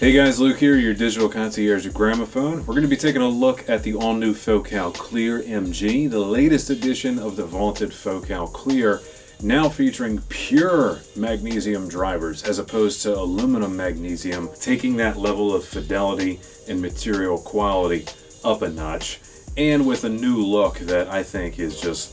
Hey guys, Luke here, your digital concierge at Gramophone. We're going to be taking a look at the all-new Focal Clear MG, the latest edition of the vaunted Focal Clear, now featuring pure magnesium drivers as opposed to aluminum magnesium, taking that level of fidelity and material quality up a notch, and with a new look that I think is just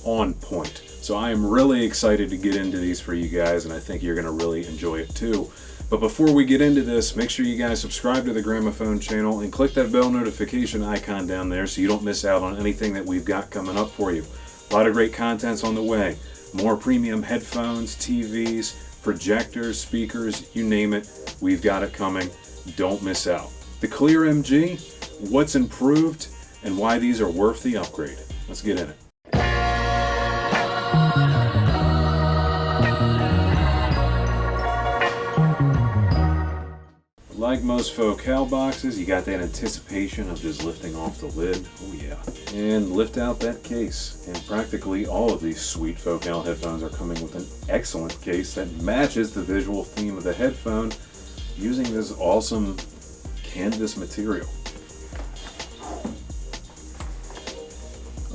on point. So I am really excited to get into these for you guys, and I think you're going to really enjoy it too. But before we get into this, make sure you guys subscribe to the Gramophone channel and click that bell notification icon down there so you don't miss out on anything that we've got coming up for you. A lot of great content's on the way. More premium headphones, TVs, projectors, speakers, you name it, we've got it coming. Don't miss out. The Clear MG, what's improved, and why these are worth the upgrade. Let's get in it. Like most Focal boxes, you got that anticipation of just lifting off the lid. Oh yeah. And lift out that case. And practically all of these sweet Focal headphones are coming with an excellent case that matches the visual theme of the headphone using this awesome canvas material.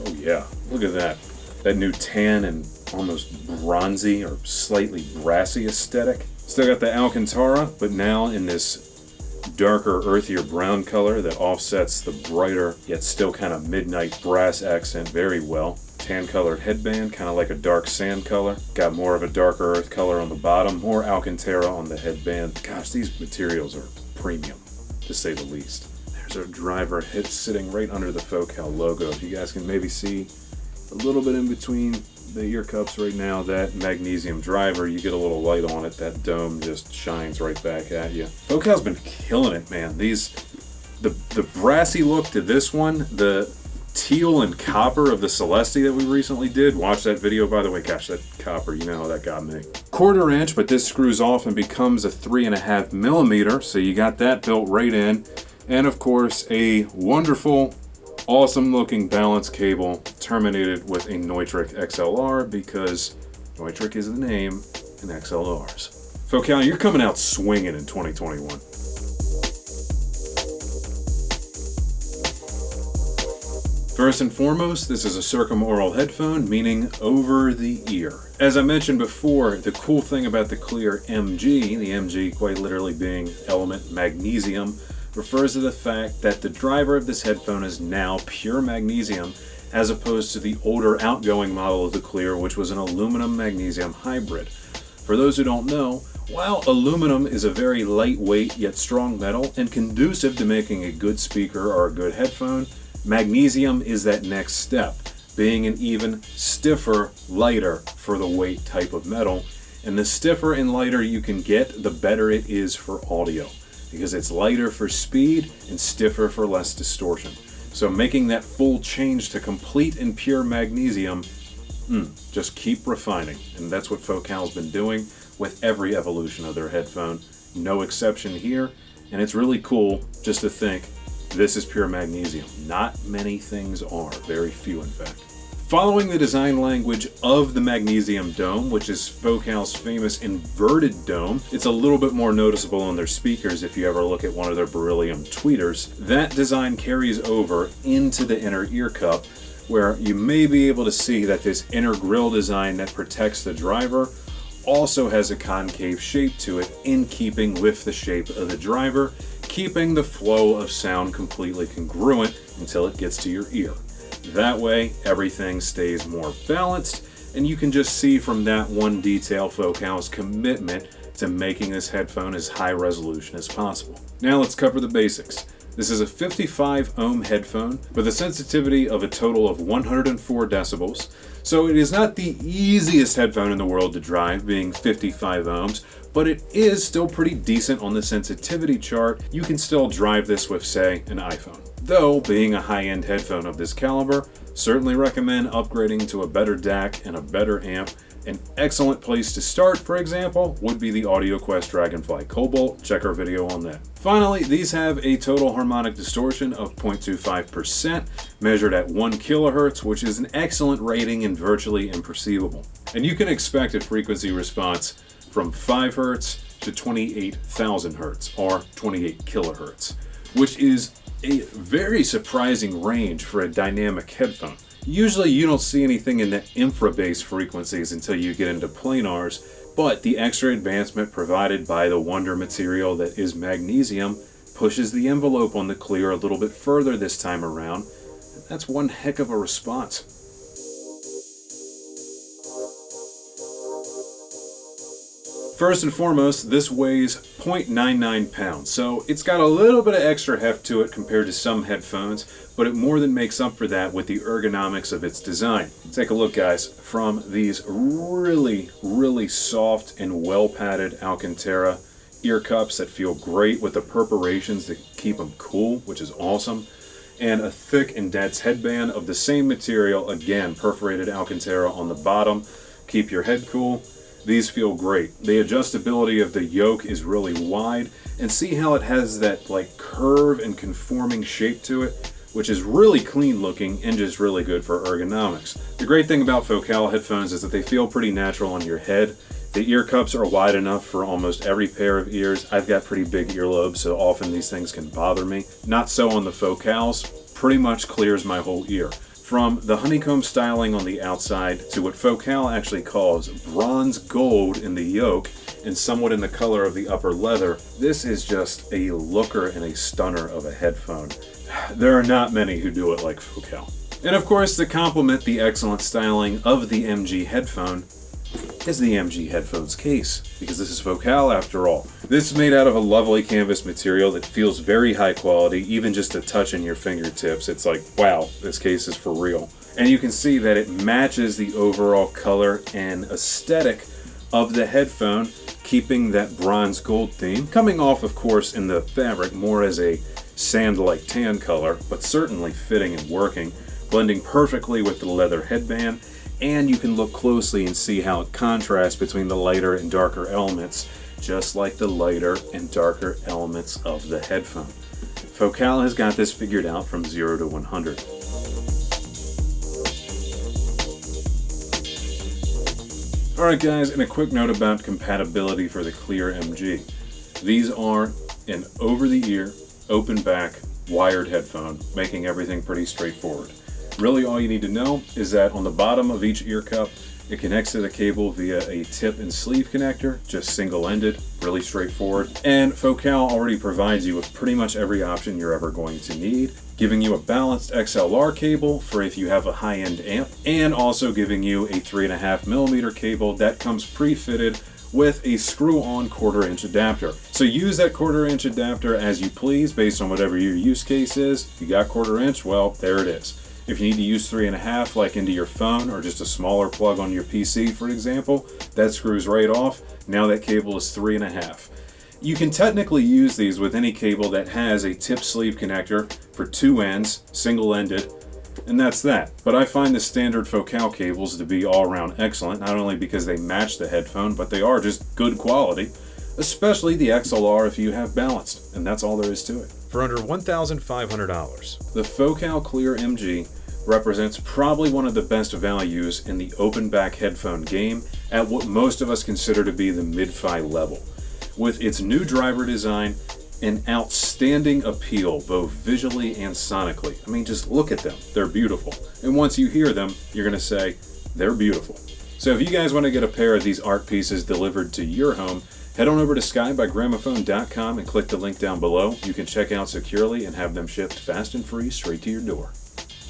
Oh yeah, look at that. That new tan and almost bronzy or slightly brassy aesthetic. Still got the Alcantara, but now in this darker, earthier brown color that offsets the brighter, yet still kind of midnight brass accent very well. Tan colored headband, kind of like a dark sand color. Got more of a darker earth color on the bottom, more Alcantara on the headband. Gosh, these materials are premium, to say the least. There's our driver hit sitting right under the Focal logo. If you guys can maybe see a little bit in between the ear cups right now, that magnesium driver, you get a little light on it, that dome just shines right back at you. Focal's been killing it, man. The brassy look to this one, the teal and copper of the Celeste that we recently did. Watch that video, by the way. Gosh, that copper, you know how that got me. 1/4 inch, but this screws off and becomes a 3.5 millimeter, so you got that built right in. And of course, a wonderful, awesome looking balance cable terminated with a Neutrik XLR because Neutrik is the name in XLRs. Focal, you're coming out swinging in 2021. First and foremost, this is a circumaural headphone, meaning over the ear. As I mentioned before, the cool thing about the Clear MG, the MG quite literally being element magnesium, refers to the fact that the driver of this headphone is now pure magnesium as opposed to the older outgoing model of the Clear, which was an aluminum magnesium hybrid. For those who don't know, while aluminum is a very lightweight yet strong metal and conducive to making a good speaker or a good headphone, magnesium is that next step, being an even stiffer, lighter for the weight type of metal. And the stiffer and lighter you can get, the better it is for audio, because it's lighter for speed and stiffer for less distortion. So making that full change to complete and pure magnesium, just keep refining. And that's what Focal's been doing with every evolution of their headphone. No exception here. And it's really cool just to think this is pure magnesium. Not many things are, very few in fact. Following the design language of the magnesium dome, which is Focal's famous inverted dome, it's a little bit more noticeable on their speakers if you ever look at one of their beryllium tweeters. That design carries over into the inner ear cup, where you may be able to see that this inner grille design that protects the driver also has a concave shape to it in keeping with the shape of the driver, keeping the flow of sound completely congruent until it gets to your ear. That way, everything stays more balanced, and you can just see from that one detail Focal's commitment to making this headphone as high resolution as possible. Now let's cover the basics. This is a 55 ohm headphone with a sensitivity of a total of 104 decibels, so it is not the easiest headphone in the world to drive, being 55 ohms, but it is still pretty decent on the sensitivity chart. You can still drive this with, say, an iPhone. Though, being a high-end headphone of this caliber, certainly recommend upgrading to a better DAC and a better amp. An excellent place to start, for example, would be the AudioQuest Dragonfly Cobalt. Check our video on that. Finally, these have a total harmonic distortion of 0.25%, measured at 1 kilohertz, which is an excellent rating and virtually imperceivable. And you can expect a frequency response from 5 Hz to 28,000 hertz, or 28 kilohertz, which is a very surprising range for a dynamic headphone. Usually you don't see anything in the infrabass frequencies until you get into planars, but the extra advancement provided by the wonder material that is magnesium pushes the envelope on the clear a little bit further this time around. That's one heck of a response. First and foremost, this weighs 0.99 pounds, so it's got a little bit of extra heft to it compared to some headphones, but it more than makes up for that with the ergonomics of its design. Take a look, guys, from these really soft and well padded Alcantara ear cups that feel great with the perforations to keep them cool, which is awesome, and a thick and dense headband of the same material, again, perforated Alcantara on the bottom, keep your head cool. These feel great. The adjustability of the yoke is really wide, and see how it has that like curve and conforming shape to it, which is really clean looking and just really good for ergonomics. The great thing about Focal headphones is that they feel pretty natural on your head. The ear cups are wide enough for almost every pair of ears. I've got pretty big earlobes, so often these things can bother me. Not so on the Focals, pretty much clears my whole ear. From the honeycomb styling on the outside to what Focal actually calls bronze gold in the yoke and somewhat in the color of the upper leather, this is just a looker and a stunner of a headphone. There are not many who do it like Focal. And of course, to complement the excellent styling of the MG headphone is the MG headphones case, because this is Focal after all. This is made out of a lovely canvas material that feels very high quality, even just a touch in your fingertips. It's like, wow, this case is for real. And you can see that it matches the overall color and aesthetic of the headphone, keeping that bronze gold theme, coming off, of course, in the fabric more as a sand-like tan color, but certainly fitting and working, blending perfectly with the leather headband. And you can look closely and see how it contrasts between the lighter and darker elements, just like the lighter and darker elements of the headphone. Focal has got this figured out from 0 to 100. Alright guys, and a quick note about compatibility for the Clear MG. These are an over-the-ear, open-back, wired headphone, making everything pretty straightforward. Really all you need to know is that on the bottom of each ear cup, it connects to the cable via a tip and sleeve connector, just single-ended, really straightforward. And Focal already provides you with pretty much every option you're ever going to need, giving you a balanced XLR cable for if you have a high-end amp, and also giving you a 3.5mm cable that comes pre-fitted with a screw-on 1/4-inch adapter. So use that 1/4-inch adapter as you please based on whatever your use case is. If you got 1/4-inch, well, there it is. If you need to use 3.5 like into your phone or just a smaller plug on your PC, for example, that screws right off. Now that cable is 3.5. You can technically use these with any cable that has a tip sleeve connector for 2 ends, single-ended, and that's that. But I find the standard Focal cables to be all around excellent, not only because they match the headphone, but they are just good quality, especially the XLR if you have balanced, and that's all there is to it. For under $1,500, the Focal Clear MG represents probably one of the best values in the open back headphone game at what most of us consider to be the mid-fi level. With its new driver design and outstanding appeal both visually and sonically. I mean, just look at them. They're beautiful. And once you hear them, you're going to say, they're beautiful. So if you guys want to get a pair of these art pieces delivered to your home, head on over to skybygramophone.com and click the link down below. You can check out securely and have them shipped fast and free straight to your door.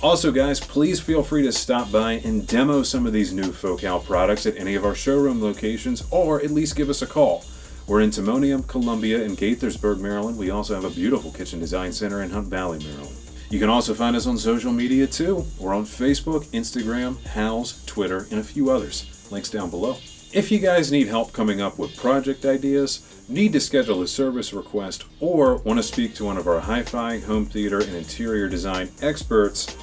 Also guys, please feel free to stop by and demo some of these new Focal products at any of our showroom locations, or at least give us a call. We're in Timonium, Columbia, and Gaithersburg, Maryland. We also have a beautiful kitchen design center in Hunt Valley, Maryland. You can also find us on social media too. We're on Facebook, Instagram, Houzz, Twitter, and a few others. Links down below. If you guys need help coming up with project ideas, need to schedule a service request, or want to speak to one of our hi-fi, home theater, and interior design experts,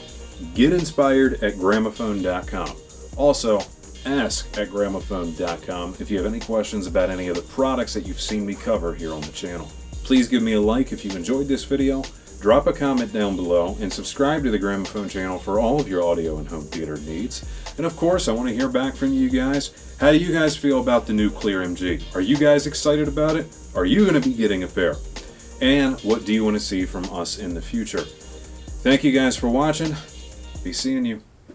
get inspired at Gramophone.com. Also, ask at Gramophone.com if you have any questions about any of the products that you've seen me cover here on the channel. Please give me a like if you enjoyed this video. Drop a comment down below and subscribe to the Gramophone channel for all of your audio and home theater needs. And of course, I want to hear back from you guys. How do you guys feel about the new Clear MG? Are you guys excited about it? Are you going to be getting a pair? And what do you want to see from us in the future? Thank you guys for watching. Be seeing you.